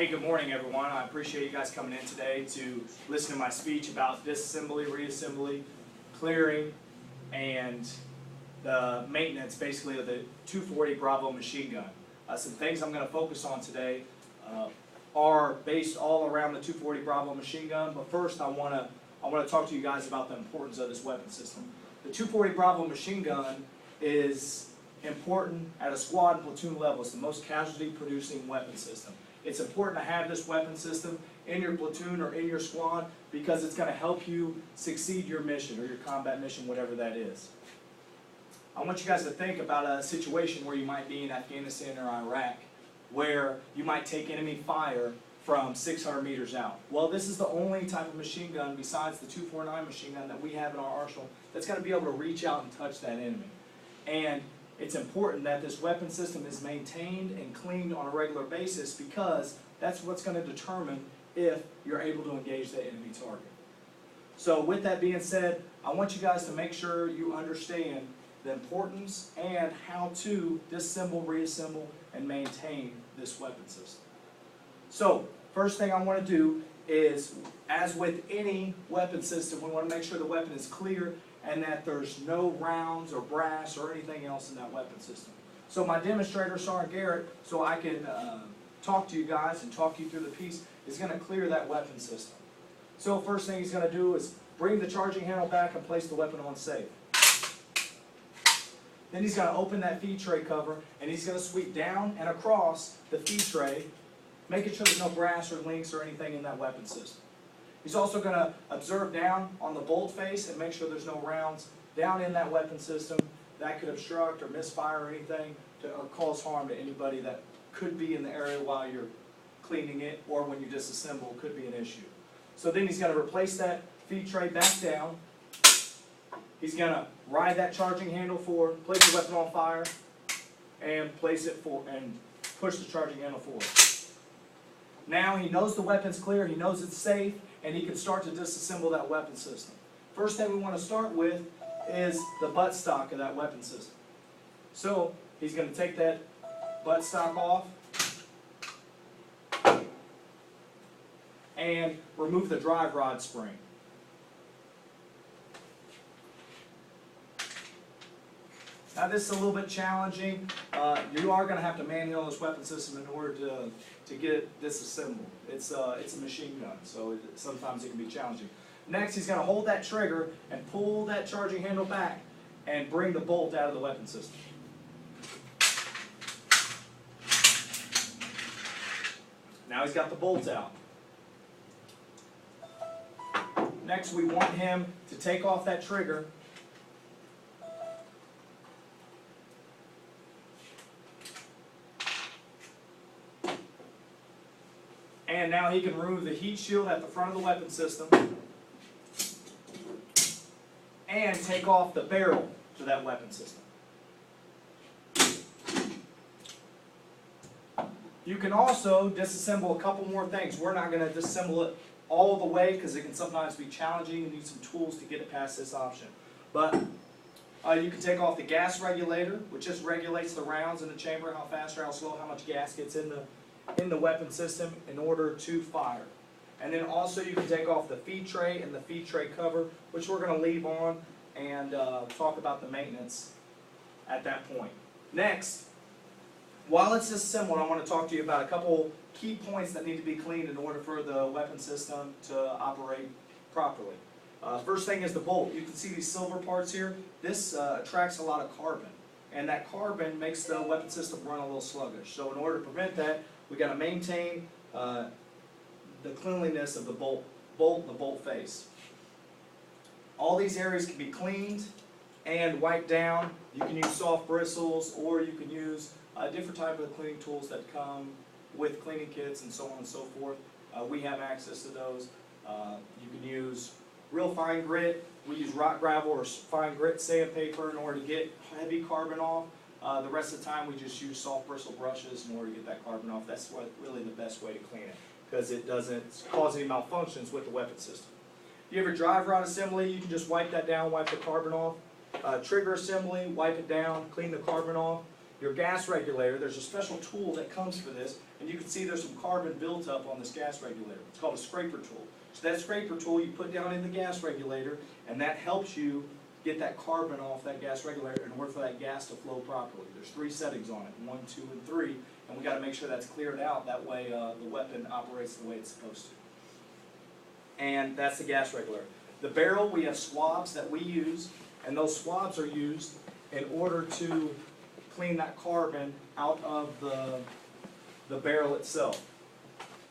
Hey, good morning, everyone. I appreciate you guys coming in today to listen to my speech about disassembly, reassembly, clearing, and the maintenance, basically, of the 240 Bravo machine gun. Some things I'm going to focus on today are based all around the 240 Bravo machine gun, but first I want to talk to you guys about the importance of this weapon system. The 240 Bravo machine gun is important at a squad and platoon level. It's the most casualty-producing weapon system. It's important to have this weapon system in your platoon or in your squad because it's going to help you succeed your mission or your combat mission, whatever that is. I want you guys to think about a situation where you might be in Afghanistan or Iraq where you might take enemy fire from 600 meters out. Well, this is the only type of machine gun besides the 249 machine gun that we have in our arsenal that's going to be able to reach out and touch that enemy. And it's important that this weapon system is maintained and cleaned on a regular basis because that's what's going to determine if you're able to engage that enemy target. So with that being said, I want you guys to make sure you understand the importance and how to disassemble, reassemble, and maintain this weapon system. So first thing I want to do is, as with any weapon system, we want to make sure the weapon is clear and that there's no rounds or brass or anything else in that weapon system. So my demonstrator, Sergeant Garrett, so I can talk to you guys and talk you through the piece, is going to clear that weapon system. So first thing he's going to do is bring the charging handle back and place the weapon on safe. Then he's going to open that feed tray cover and he's going to sweep down and across the feed tray, making sure there's no brass or links or anything in that weapon system. He's also going to observe down on the bolt face and make sure there's no rounds down in that weapon system that could obstruct or misfire or anything or cause harm to anybody that could be in the area while you're cleaning it or when you disassemble could be an issue. So then he's going to replace that feed tray back down. He's going to ride that charging handle forward, place the weapon on fire, and place it and push the charging handle forward. Now he knows the weapon's clear, he knows it's safe, and he can start to disassemble that weapon system. First thing we want to start with is the buttstock of that weapon system. So he's going to take that buttstock off and remove the drive rod spring. Now this is a little bit challenging. You are going to have to manhandle this weapon system in order to get it disassembled. It's a machine gun, so sometimes it can be challenging. Next, he's going to hold that trigger and pull that charging handle back and bring the bolt out of the weapon system. Now he's got the bolt out. Next, we want him to take off that trigger and now he can remove the heat shield at the front of the weapon system and take off the barrel to that weapon system. You can also disassemble a couple more things. We're not going to disassemble it all the way because it can sometimes be challenging and need some tools to get it past this option. But you can take off the gas regulator, which just regulates the rounds in the chamber, how fast or how slow, how much gas gets in the weapon system in order to fire. And then also you can take off the feed tray and the feed tray cover, which we're going to leave on and talk about the maintenance at that point. Next, while it's disassembled, I want to talk to you about a couple key points that need to be cleaned in order for the weapon system to operate properly. First thing is the bolt. You can see these silver parts here. This attracts a lot of carbon, and that carbon makes the weapon system run a little sluggish. So in order to prevent that, we got to maintain the cleanliness of the bolt and the bolt face. All these areas can be cleaned and wiped down. You can use soft bristles, or you can use different type of cleaning tools that come with cleaning kits and so on and so forth. We have access to those. You can use real fine grit. We use rock gravel or fine grit sandpaper in order to get heavy carbon off. The rest of the time we just use soft bristle brushes in order to get that carbon off. That's really the best way to clean it because it doesn't cause any malfunctions with the weapon system. If you have a drive rod assembly, you can just wipe that down, wipe the carbon off. Trigger assembly, wipe it down, clean the carbon off. your gas regulator, there's a special tool that comes for this, and you can see there's some carbon built up on this gas regulator. It's called a scraper tool. So that scraper tool you put down in the gas regulator, and that helps you get that carbon off that gas regulator in order for that gas to flow properly. There's 3 settings on it, 1, 2, and 3, and we got to make sure that's cleared out. That way the weapon operates the way it's supposed to. And that's the gas regulator. The barrel, we have swabs that we use, and those swabs are used in order to clean that carbon out of the barrel itself.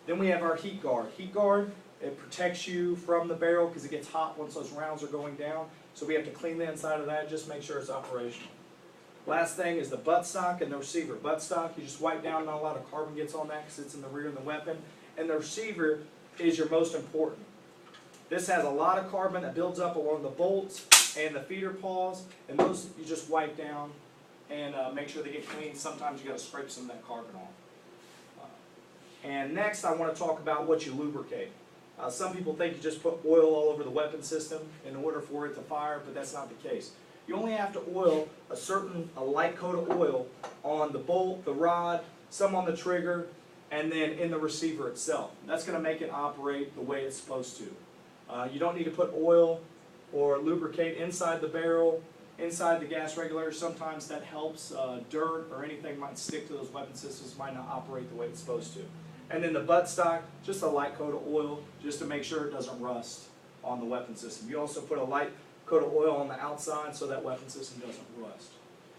Then we have our heat guard. Heat guard, it protects you from the barrel because it gets hot once those rounds are going down. So we have to clean the inside of that, just make sure it's operational. Last thing is the buttstock and the receiver. Buttstock, you just wipe down, not a lot of carbon gets on that because it's in the rear of the weapon. And the receiver is your most important. This has a lot of carbon that builds up along the bolts and the feeder paws, and those you just wipe down and make sure they get clean. Sometimes you got to scrape some of that carbon off. And next I want to talk about what you lubricate. Some people think you just put oil all over the weapon system in order for it to fire, but that's not the case. You only have to oil a light coat of oil on the bolt, the rod, some on the trigger, and then in the receiver itself. That's going to make it operate the way it's supposed to. You don't need to put oil or lubricate inside the barrel, inside the gas regulator. Sometimes that helps. Dirt or anything might stick to those weapon systems, might not operate the way it's supposed to. And then the buttstock, just a light coat of oil, just to make sure it doesn't rust on the weapon system. You also put a light coat of oil on the outside so that weapon system doesn't rust.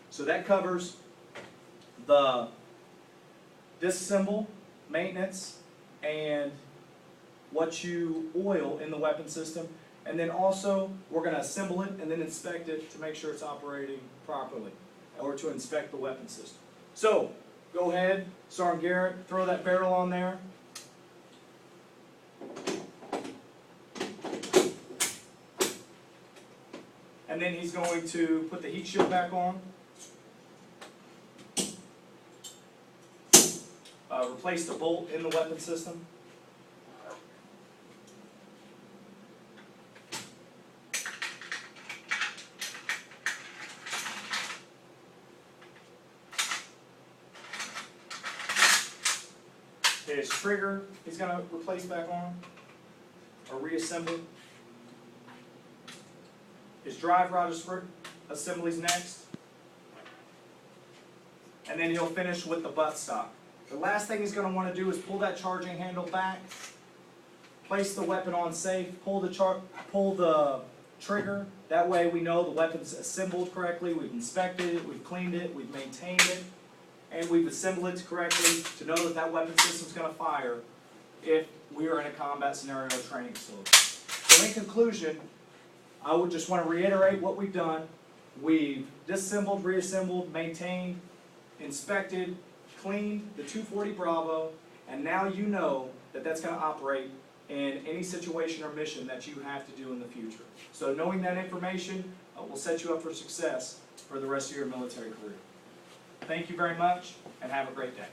So that covers the disassemble, maintenance, and what you oil in the weapon system. And then also, we're going to assemble it and then inspect it to make sure it's operating properly, or to inspect the weapon system. So, go ahead, Sergeant Garrett, throw that barrel on there. And then he's going to put the heat shield back on. Replace the bolt in the weapon system. His trigger he's going to replace back on, or reassemble. His drive rod assembly's next. And then he'll finish with the buttstock. The last thing he's going to want to do is pull that charging handle back, place the weapon on safe, pull the trigger. That way we know the weapon's assembled correctly, we've inspected it, we've cleaned it, we've maintained it, and we've assembled it correctly to know that that weapon system's going to fire if we are in a combat scenario or training facility. So in conclusion, I would just want to reiterate what we've done. We've disassembled, reassembled, maintained, inspected, cleaned the 240 Bravo, and now you know that that's going to operate in any situation or mission that you have to do in the future. So knowing that information will set you up for success for the rest of your military career. Thank you very much, and have a great day.